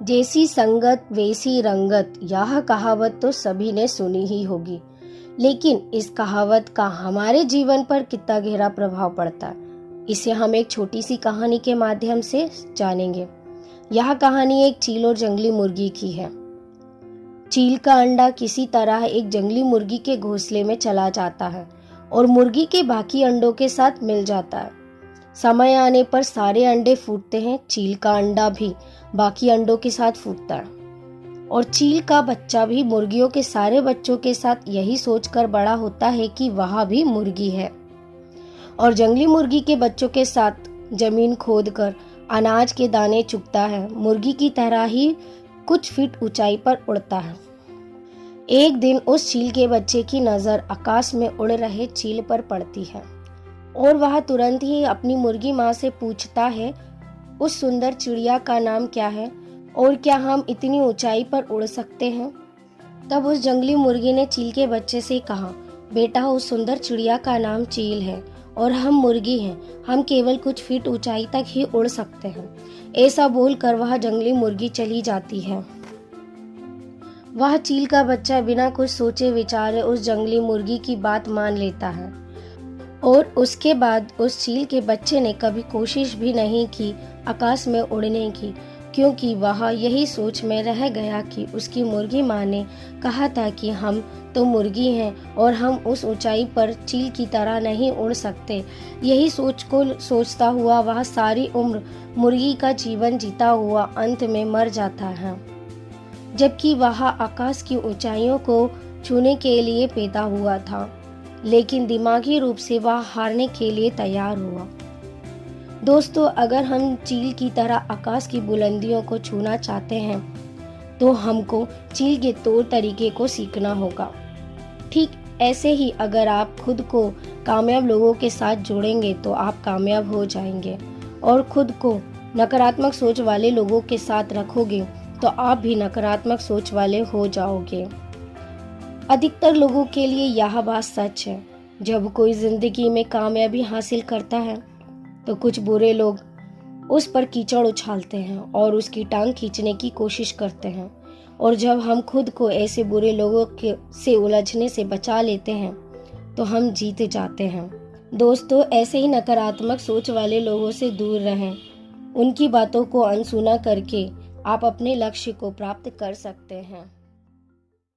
जैसी संगत वैसी रंगत, यह कहावत तो सभी ने सुनी ही होगी। लेकिन इस कहावत का हमारे जीवन पर कितना गहरा प्रभाव पड़ता है, इसे हम एक छोटी सी कहानी के माध्यम से जानेंगे। यह कहानी एक चील और जंगली मुर्गी की है। चील का अंडा किसी तरह एक जंगली मुर्गी के घोंसले में चला जाता है और मुर्गी के बाकी अंडों के साथ मिल जाता है। समय आने पर सारे अंडे फूटते हैं। चील का अंडा भी बाकी अंडों के साथ फूटता है और चील का बच्चा भी मुर्गियों के सारे बच्चों के साथ यही सोचकर बड़ा होता है कि वह भी मुर्गी है और जंगली मुर्गी के बच्चों के साथ जमीन खोदकर अनाज के दाने चुगता है। मुर्गी की तरह ही कुछ फीट ऊंचाई पर उड़ता है। एक दिन उस चील के बच्चे की नजर आकाश में उड़ रहे चील पर पड़ती है और वह तुरंत ही अपनी मुर्गी माँ से पूछता है, उस सुंदर चिड़िया का नाम क्या है और क्या हम इतनी ऊंचाई पर उड़ सकते हैं? तब उस जंगली मुर्गी ने चील के बच्चे से कहा, बेटा, उस सुंदर चिड़िया का नाम चील है और हम मुर्गी हैं। हम केवल कुछ फीट ऊंचाई तक ही उड़ सकते हैं। ऐसा बोलकर वह जंगली मुर्गी चली जाती है। वह चील का बच्चा बिना कुछ सोचे विचारे उस जंगली मुर्गी की बात मान लेता है और उसके बाद उस चील के बच्चे ने कभी कोशिश भी नहीं की आकाश में उड़ने की, क्योंकि वह यही सोच में रह गया कि उसकी मुर्गी माँ ने कहा था कि हम तो मुर्गी हैं और हम उस ऊंचाई पर चील की तरह नहीं उड़ सकते। यही सोचता हुआ वह सारी उम्र मुर्गी का जीवन जीता हुआ अंत में मर जाता है, जबकि वह आकाश की ऊंचाइयों को छूने के लिए पैदा हुआ था, लेकिन दिमागी रूप से वह हारने के लिए तैयार हुआ। दोस्तों, अगर हम चील की तरह आकाश की बुलंदियों को छूना चाहते हैं तो हमको चील के तौर तरीके को सीखना होगा। ठीक ऐसे ही अगर आप खुद को कामयाब लोगों के साथ जोड़ेंगे तो आप कामयाब हो जाएंगे और खुद को नकारात्मक सोच वाले लोगों के साथ रखोगे तो आप भी नकारात्मक सोच वाले हो जाओगे। अधिकतर लोगों के लिए यह बात सच है। जब कोई जिंदगी में कामयाबी हासिल करता है तो कुछ बुरे लोग उस पर कीचड़ उछालते हैं और उसकी टांग खींचने की कोशिश करते हैं, और जब हम खुद को ऐसे बुरे लोगों से उलझने से बचा लेते हैं तो हम जीत जाते हैं। दोस्तों, ऐसे ही नकारात्मक सोच वाले लोगों से दूर रहें। उनकी बातों को अनसुना करके आप अपने लक्ष्य को प्राप्त कर सकते हैं।